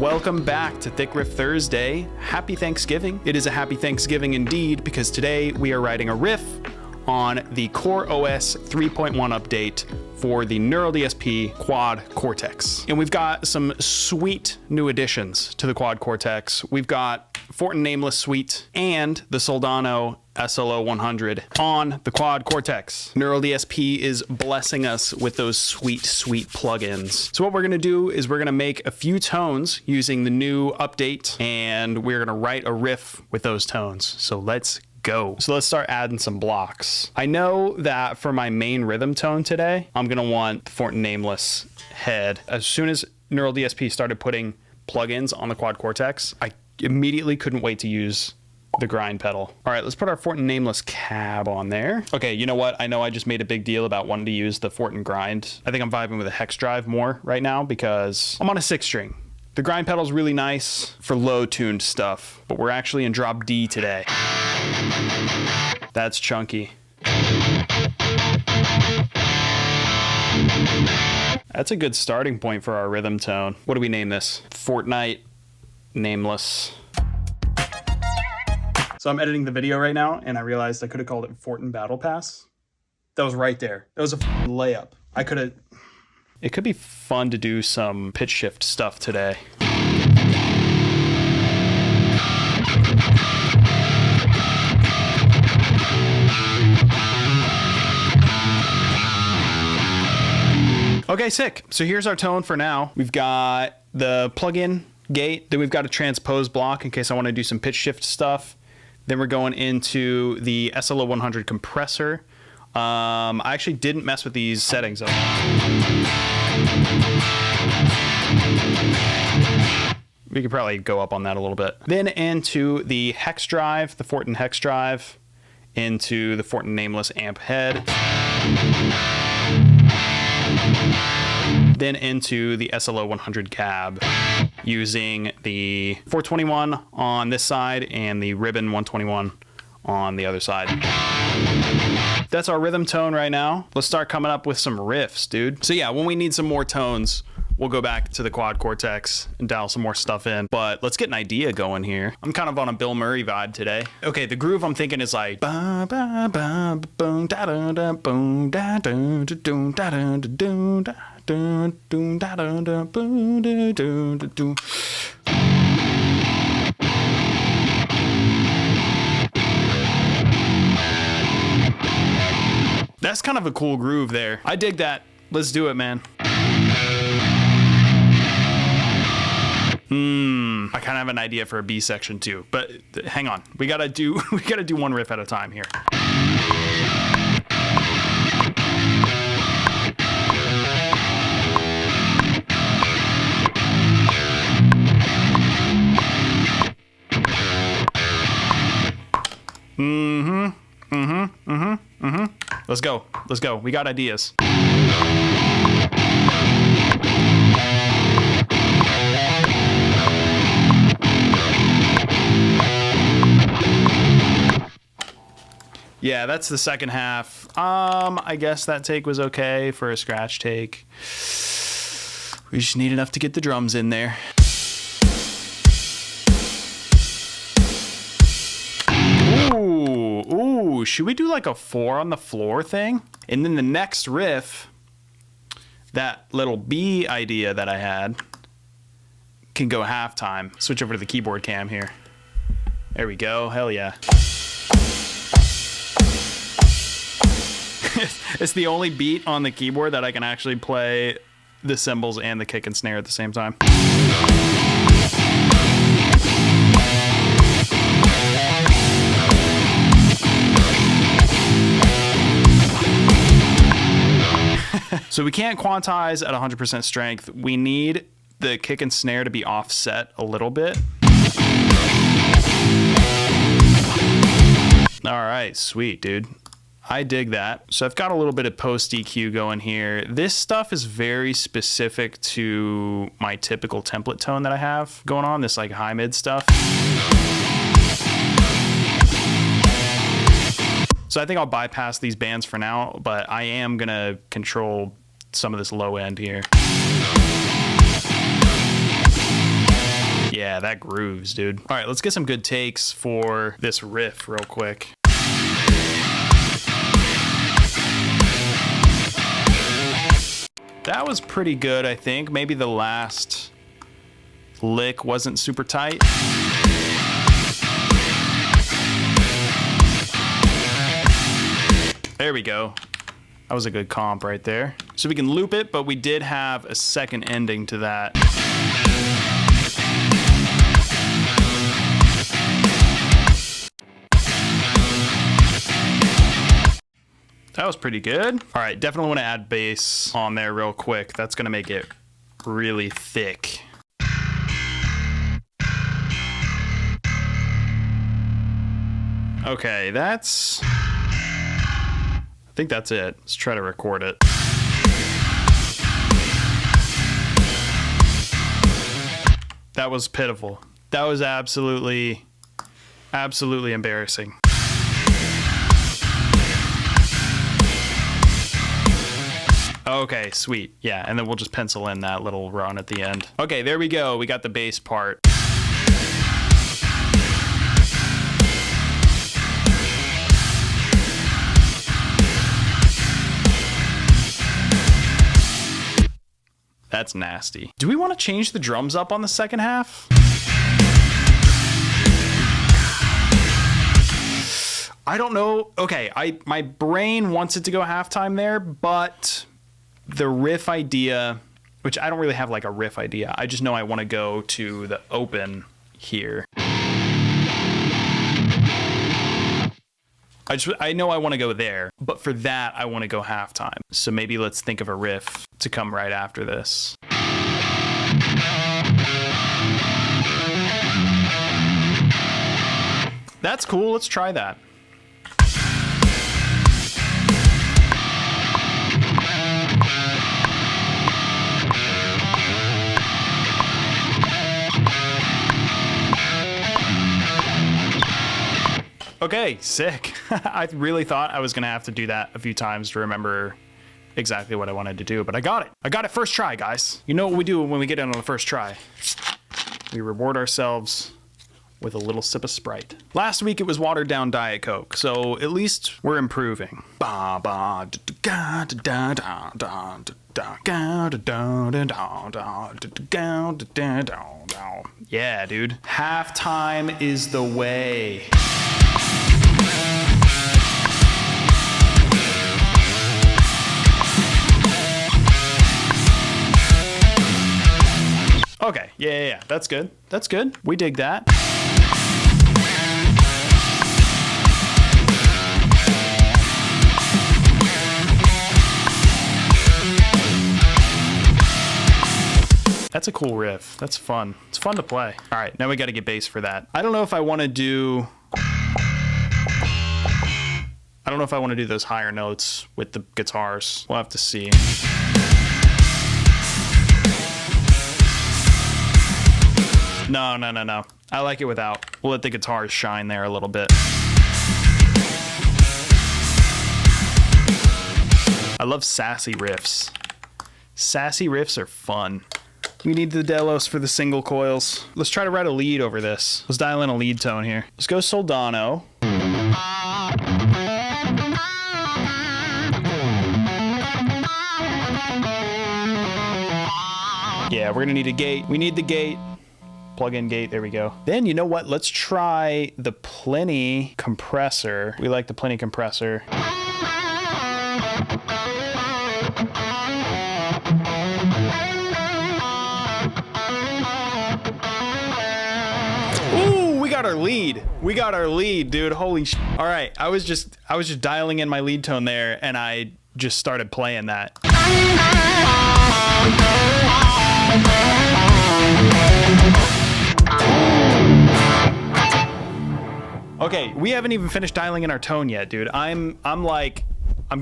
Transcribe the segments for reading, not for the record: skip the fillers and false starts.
Welcome back to Thick Riff Thursday. Happy Thanksgiving. It is a happy Thanksgiving indeed, because today we are writing a riff on the corOS 3.1 update for the Neural DSP Quad Cortex. And we've got some sweet new additions to the Quad Cortex. We've got Fortin Nameless Suite and the Soldano SLO100 on the Quad Cortex. Neural DSP is blessing us with those sweet plugins. So what we're gonna do is we're gonna make a few tones using the new update, and we're gonna write a riff with those tones. So let's go. So let's start adding some blocks. I know that for my main rhythm tone today, I'm gonna want the Fortin Nameless head. As soon as Neural DSP started putting plugins on the Quad Cortex, I immediately couldn't wait to use the grind pedal. All right, let's put our Fortin Nameless cab on there. Okay, you know what? I know I just made a big deal about wanting to use the Fortin grind. I think I'm vibing with a hex drive more right now because I'm on a 6-string. The grind pedal is really nice for low tuned stuff, but we're actually in drop D today. That's chunky. That's a good starting point for our rhythm tone. What do we name this? Fortnite Nameless. So I'm editing the video right now, and I realized I could have called it Fortin Battle Pass. That was right there. That was a layup. I could have... It could be fun to do some pitch shift stuff today. Okay, sick. So here's our tone for now. We've got the plugin gate, then we've got a transpose block in case I want to do some pitch shift stuff. Then we're going into the SLO100 compressor. I actually didn't mess with these settings. We could probably go up on that a little bit. Then into the hex drive, the Fortin hex drive, into the Fortin Nameless amp head. Then into the SLO100 cab using the 421 on this side and the ribbon 121 on the other side. That's our rhythm tone right now. Let's start coming up with some riffs, dude. So yeah, when we need some more tones, we'll go back to the Quad Cortex and dial some more stuff in. But let's get an idea going here. I'm kind of on a Bill Murray vibe today. Okay, the groove I'm thinking is like ba ba ba boom da da da boom da da da doom da da da doom da da doom da da da boom da da da doom. That's kind of a cool groove there. I dig that. Let's do it, man. I kind of have an idea for a B section too, but hang on. We gotta do one riff at a time here. Let's go. We got ideas. Yeah, that's the second half. I guess that take was okay for a scratch take. We just need enough to get the drums in there. Ooh, should we do like a 4 on the floor thing? And then the next riff, that little B idea that I had, can go halftime. Switch over to the keyboard cam here. There we go, hell yeah. It's the only beat on the keyboard that I can actually play the cymbals and the kick and snare at the same time. So we can't quantize at 100% strength. We need the kick and snare to be offset a little bit. All right, sweet, dude. I dig that. So I've got a little bit of post EQ going here. This stuff is very specific to my typical template tone that I have going on, this like high mid stuff. So I think I'll bypass these bands for now, but I am gonna control some of this low end here. yeah, that grooves, dude. All right, let's get some good takes for this riff real quick. That was pretty good, I think. Maybe the last lick wasn't super tight. There we go. That was a good comp right there. So we can loop it, but we did have a second ending to that. That was pretty good. All right, definitely want to add bass on there real quick. That's gonna make it really thick. Okay, I think that's it. Let's try to record it. That was pitiful. That was absolutely embarrassing. Okay, sweet. Yeah, and then we'll just pencil in that little run at the end. Okay, there we go. We got the bass part. That's nasty. Do we want to change the drums up on the second half? I don't know. Okay, my brain wants it to go halftime there, but the riff idea, which I don't really have like a riff idea. I just know I want to go to the open here. I know I want to go there, but for that, I want to go halftime. So maybe let's think of a riff to come right after this. That's cool. Let's try that. Okay, sick. I really thought I was gonna have to do that a few times to remember exactly what I wanted to do, but I got it. I got it first try, guys. You know what we do when we get it on the first try? We reward ourselves with a little sip of Sprite. Last week it was watered down Diet Coke, so at least we're improving. Yeah, dude. Halftime is the way. Okay, yeah, that's good. That's good. We dig that. That's a cool riff. That's fun. It's fun to play. All right, now we got to get bass for that. I don't know if I want to do those higher notes with the guitars. We'll have to see. No. I like it without. We'll let the guitars shine there a little bit. I love sassy riffs. Sassy riffs are fun. We need the Delos for the single coils. Let's try to write a lead over this. Let's dial in a lead tone here. Let's go Soldano. Yeah, we're gonna need a gate. We need the gate. Plug-in gate, there we go. Then you know what? Let's try the Plenty compressor. We like the Plenty compressor. Ooh, we got our lead. We got our lead, dude. Holy sh! All right, I was just dialing in my lead tone there, and I just started playing that. Okay, we haven't even finished dialing in our tone yet, dude. I'm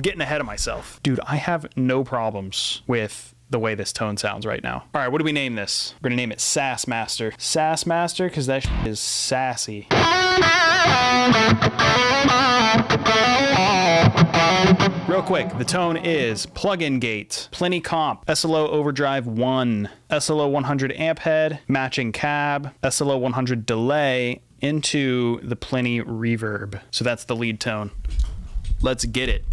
getting ahead of myself. Dude, I have no problems with the way this tone sounds right now. All right, what do we name this? We're gonna name it Sass Master. Sass Master, because that is sassy. Real quick, the tone is plug-in gate, Pliny comp, SLO overdrive 1, SLO 100 amp head, matching cab, SLO 100 delay into the Pliny reverb. So that's the lead tone. Let's get it.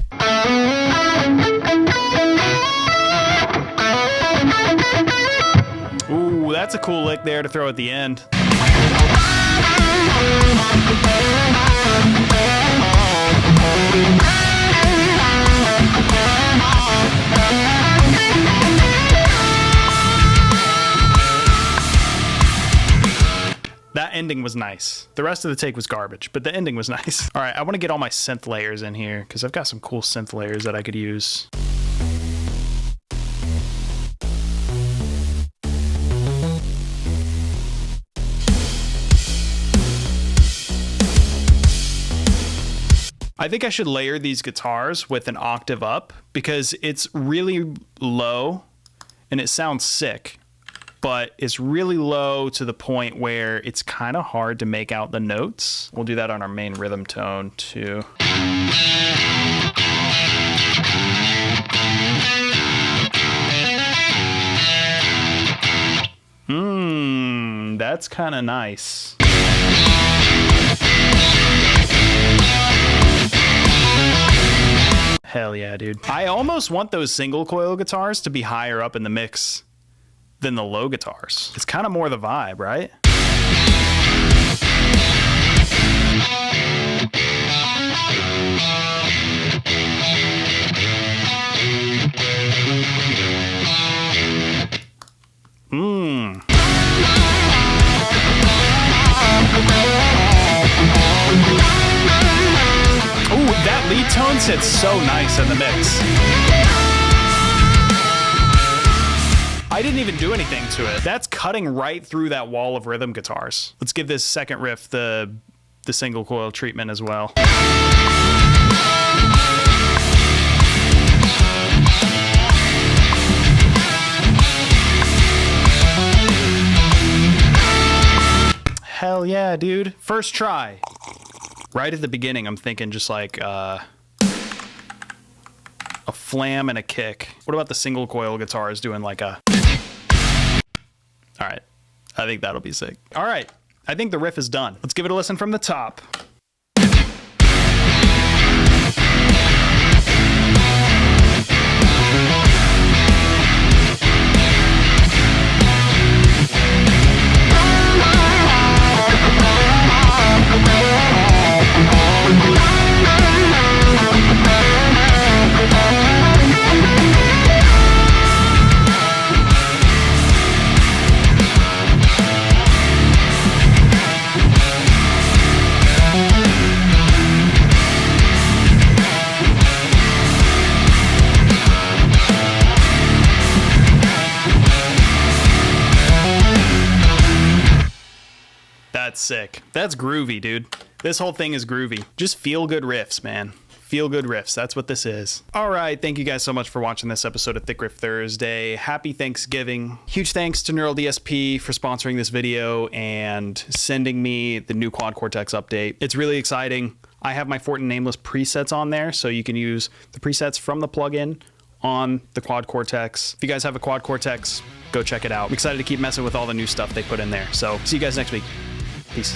Ooh, that's a cool lick there to throw at the end. That ending was nice. The rest of the take was garbage, but the ending was nice. All right, I want to get all my synth layers in here because I've got some cool synth layers that I could use. I think I should layer these guitars with an octave up because it's really low and it sounds sick, but it's really low to the point where it's kind of hard to make out the notes. We'll do that on our main rhythm tone too. That's kind of nice. Hell yeah, dude. I almost want those single coil guitars to be higher up in the mix than the low guitars. It's kind of more the vibe, right? Ooh, that lead tone sits so nice in the mix. I didn't even do anything to it. That's cutting right through that wall of rhythm guitars. Let's give this second riff the single coil treatment as well. Hell yeah, dude. First try. Right at the beginning, I'm thinking just like a flam and a kick. What about the single coil guitars doing like a... All right, I think that'll be sick. All right, I think the riff is done. Let's give it a listen from the top. That's sick. That's groovy, dude. This whole thing is groovy. Just feel good riffs, man. Feel good riffs. That's what this is. All right. Thank you guys so much for watching this episode of Thick Riff Thursday. Happy Thanksgiving. Huge thanks to Neural DSP for sponsoring this video and sending me the new Quad Cortex update. It's really exciting. I have my Fortin Nameless presets on there, so you can use the presets from the plugin on the Quad Cortex. If you guys have a Quad Cortex, go check it out. I'm excited to keep messing with all the new stuff they put in there. So see you guys next week. Peace.